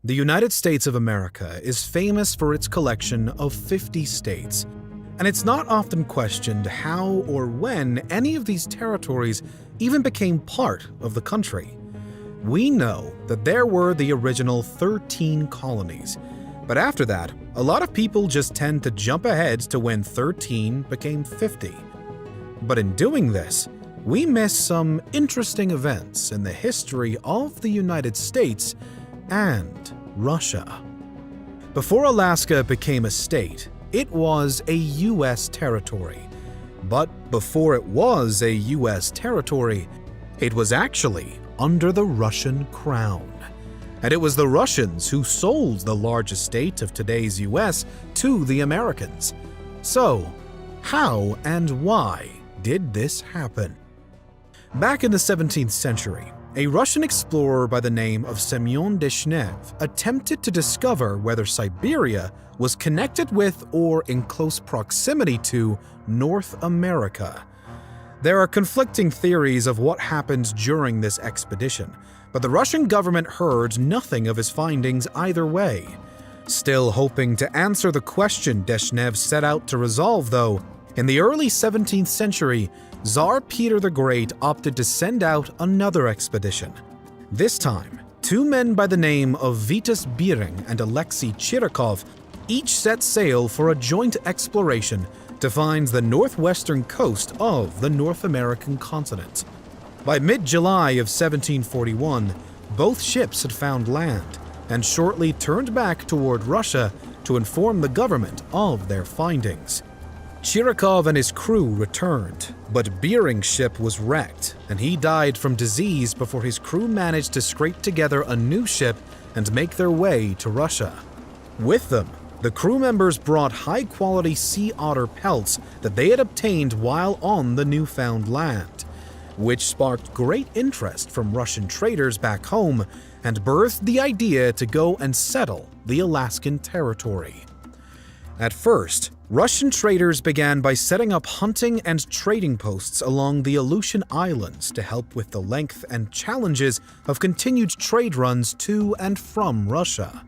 The United States of America is famous for its collection of 50 states, and it's not often questioned how or when any of these territories even became part of the country. We know that there were the original 13 colonies, but after that, a lot of people just tend to jump ahead to when 13 became 50. But in doing this, we miss some interesting events in the history of the United States and Russia. Before Alaska became a state, it was a U.S. territory. But before it was a U.S. territory, it was actually under the Russian crown. And it was the Russians who sold the largest state of today's U.S. to the Americans. So, how and why did this happen? Back in the 17th century, a Russian explorer by the name of Semyon Deshnev attempted to discover whether Siberia was connected with or in close proximity to North America. There are conflicting theories of what happened during this expedition, but the Russian government heard nothing of his findings either way. Still hoping to answer the question Deshnev set out to resolve, though, in the early 17th century, Tsar Peter the Great opted to send out another expedition. This time, two men by the name of Vitus Bering and Alexei Chirikov each set sail for a joint exploration to find the northwestern coast of the North American continent. By mid-July of 1741, both ships had found land and shortly turned back toward Russia to inform the government of their findings. Chirikov and his crew returned, but Bering's ship was wrecked, and he died from disease before his crew managed to scrape together a new ship and make their way to Russia. With them, the crew members brought high-quality sea otter pelts that they had obtained while on the newfound land, which sparked great interest from Russian traders back home and birthed the idea to go and settle the Alaskan territory. At first, Russian traders began by setting up hunting and trading posts along the Aleutian Islands to help with the length and challenges of continued trade runs to and from Russia.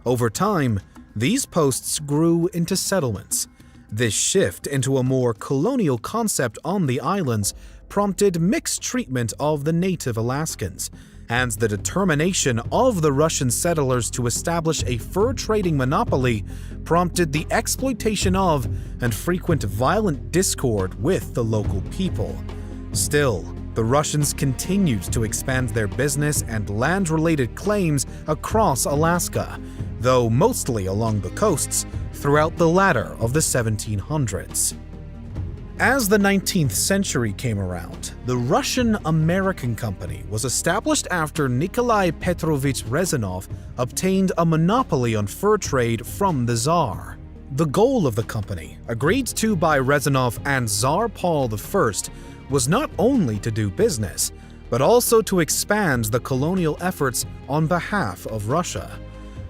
Over time, these posts grew into settlements. This shift into a more colonial concept on the islands prompted mixed treatment of the native Alaskans, and the determination of the Russian settlers to establish a fur trading monopoly prompted the exploitation of and frequent violent discord with the local people. Still, the Russians continued to expand their business and land-related claims across Alaska, though mostly along the coasts throughout the latter of the 1700s. As the 19th century came around, the Russian-American Company was established after Nikolai Petrovich Rezanov obtained a monopoly on fur trade from the Tsar. The goal of the company, agreed to by Rezanov and Tsar Paul I, was not only to do business, but also to expand the colonial efforts on behalf of Russia.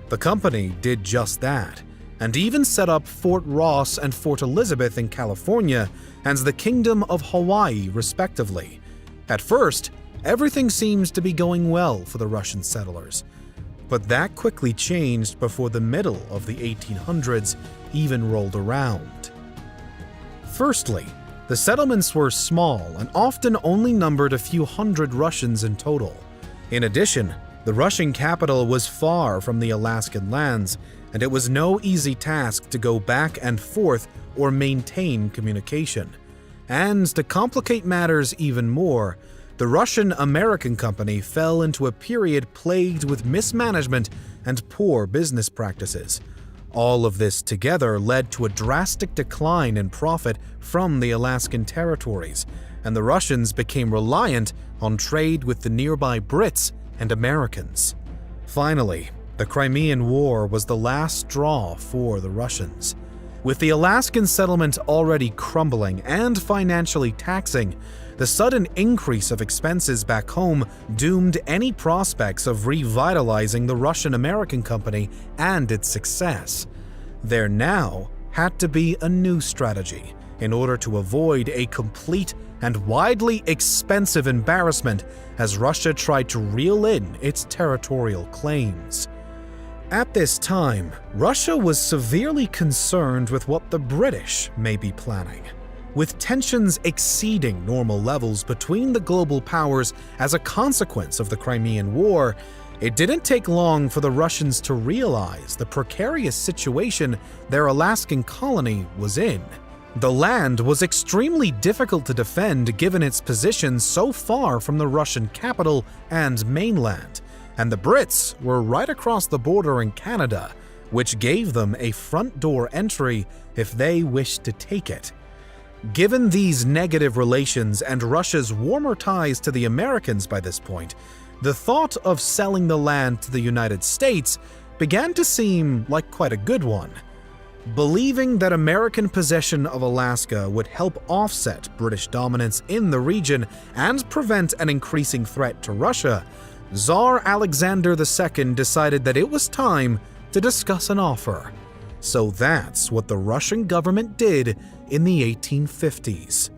The company did just that, and even set up Fort Ross and Fort Elizabeth in California and the Kingdom of Hawaii, respectively. At first, everything seems to be going well for the Russian settlers, but that quickly changed before the middle of the 1800s even rolled around. Firstly, the settlements were small and often only numbered a few hundred Russians in total. In addition, the Russian capital was far from the Alaskan lands, and it was no easy task to go back and forth or maintain communication. And to complicate matters even more, the Russian-American Company fell into a period plagued with mismanagement and poor business practices. All of this together led to a drastic decline in profit from the Alaskan territories, and the Russians became reliant on trade with the nearby Brits and Americans. Finally, the Crimean War was the last straw for the Russians. With the Alaskan settlement already crumbling and financially taxing, the sudden increase of expenses back home doomed any prospects of revitalizing the Russian-American Company and its success. There now had to be a new strategy in order to avoid a complete and widely expensive embarrassment as Russia tried to reel in its territorial claims. At this time, Russia was severely concerned with what the British may be planning. With tensions exceeding normal levels between the global powers as a consequence of the Crimean War, it didn't take long for the Russians to realize the precarious situation their Alaskan colony was in. The land was extremely difficult to defend given its position so far from the Russian capital and mainland, and the Brits were right across the border in Canada, which gave them a front door entry if they wished to take it. Given these negative relations and Russia's warmer ties to the Americans by this point, the thought of selling the land to the United States began to seem like quite a good one. Believing that American possession of Alaska would help offset British dominance in the region and prevent an increasing threat to Russia, Tsar Alexander II decided that it was time to discuss an offer. So that's what the Russian government did in the 1850s.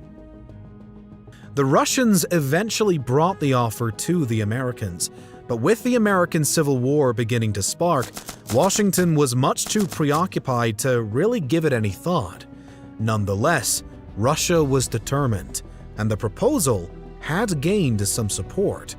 The Russians eventually brought the offer to the Americans, but with the American Civil War beginning to spark, Washington was much too preoccupied to really give it any thought. Nonetheless, Russia was determined, and the proposal had gained some support.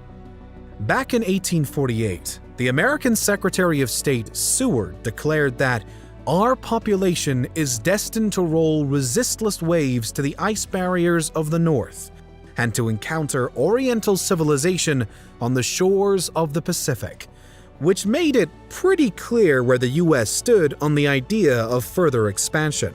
Back in 1848, the American Secretary of State Seward declared that our population is destined to roll resistless waves to the ice barriers of the North, and to encounter Oriental civilization on the shores of the Pacific, which made it pretty clear where the US stood on the idea of further expansion.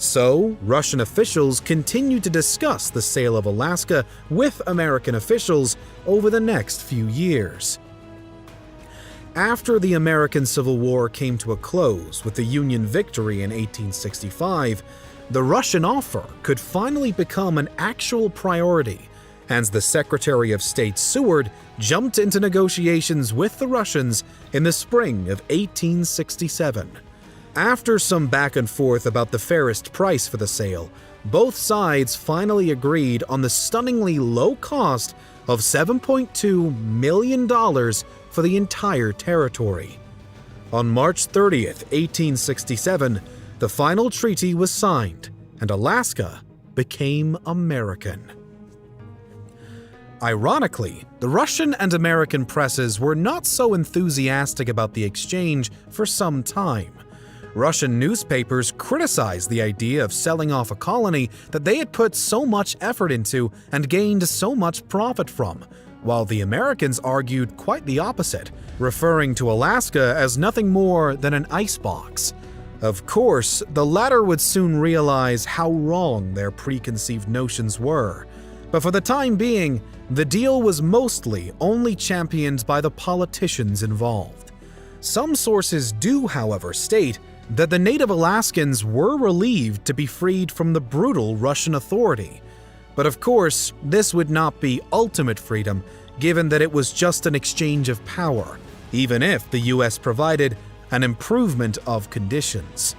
So, Russian officials continued to discuss the sale of Alaska with American officials over the next few years. After the American Civil War came to a close with the Union victory in 1865, the Russian offer could finally become an actual priority, and the Secretary of State Seward jumped into negotiations with the Russians in the spring of 1867. After some back and forth about the fairest price for the sale, both sides finally agreed on the stunningly low cost of $7.2 million for the entire territory. On March 30th, 1867, the final treaty was signed, and Alaska became American. Ironically, the Russian and American presses were not so enthusiastic about the exchange for some time. Russian newspapers criticized the idea of selling off a colony that they had put so much effort into and gained so much profit from, while the Americans argued quite the opposite, referring to Alaska as nothing more than an icebox. Of course, the latter would soon realize how wrong their preconceived notions were, but for the time being, the deal was mostly only championed by the politicians involved. Some sources do, however, state that the native Alaskans were relieved to be freed from the brutal Russian authority. But of course, this would not be ultimate freedom, given that it was just an exchange of power, even if the US provided an improvement of conditions.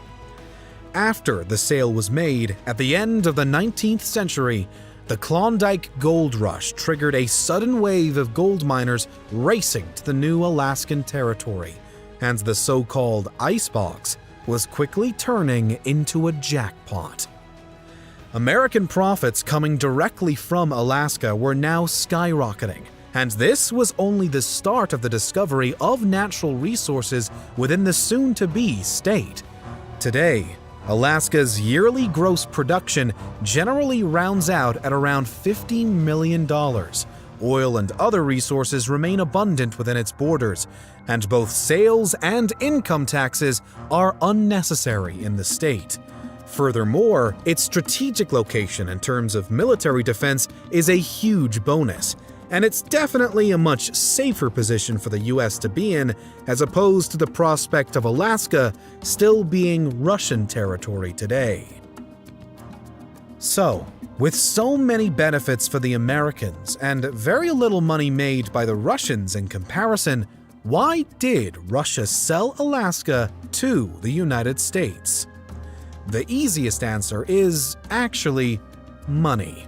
After the sale was made, at the end of the 19th century, the Klondike Gold Rush triggered a sudden wave of gold miners racing to the new Alaskan territory, and the so-called icebox was quickly turning into a jackpot. American profits coming directly from Alaska were now skyrocketing, and this was only the start of the discovery of natural resources within the soon-to-be state. Today, Alaska's yearly gross production generally rounds out at around $50 million. Oil and other resources remain abundant within its borders, and both sales and income taxes are unnecessary in the state. Furthermore, its strategic location in terms of military defense is a huge bonus, and it's definitely a much safer position for the US to be in as opposed to the prospect of Alaska still being Russian territory today. So, with so many benefits for the Americans and very little money made by the Russians in comparison, why did Russia sell Alaska to the United States? The easiest answer is actually money.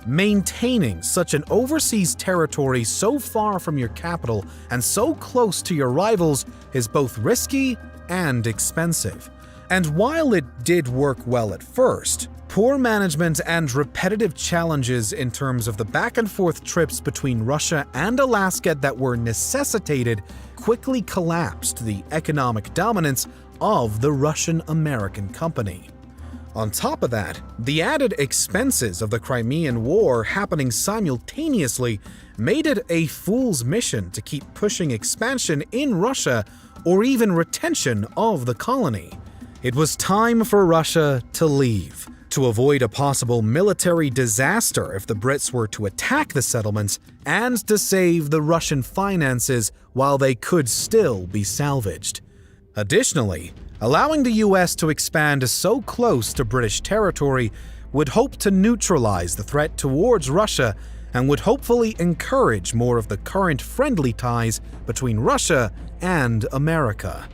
Maintaining such an overseas territory so far from your capital and so close to your rivals is both risky and expensive. And while it did work well at first, poor management and repetitive challenges in terms of the back-and-forth trips between Russia and Alaska that were necessitated quickly collapsed the economic dominance of the Russian-American company. On top of that, the added expenses of the Crimean War happening simultaneously made it a fool's mission to keep pushing expansion in Russia or even retention of the colony. It was time for Russia to leave, to avoid a possible military disaster if the Brits were to attack the settlements, and to save the Russian finances while they could still be salvaged. Additionally, allowing the US to expand so close to British territory would hope to neutralize the threat towards Russia and would hopefully encourage more of the current friendly ties between Russia and America.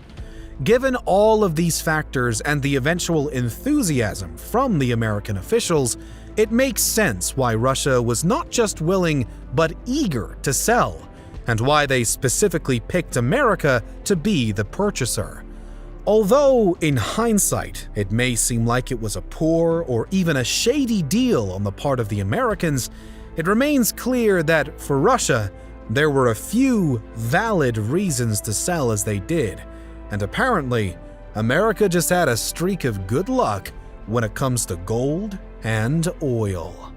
Given all of these factors and the eventual enthusiasm from the American officials, it makes sense why Russia was not just willing but eager to sell, and why they specifically picked America to be the purchaser. Although, in hindsight, it may seem like it was a poor or even a shady deal on the part of the Americans, it remains clear that, for Russia, there were a few valid reasons to sell as they did, and apparently, America just had a streak of good luck when it comes to gold and oil.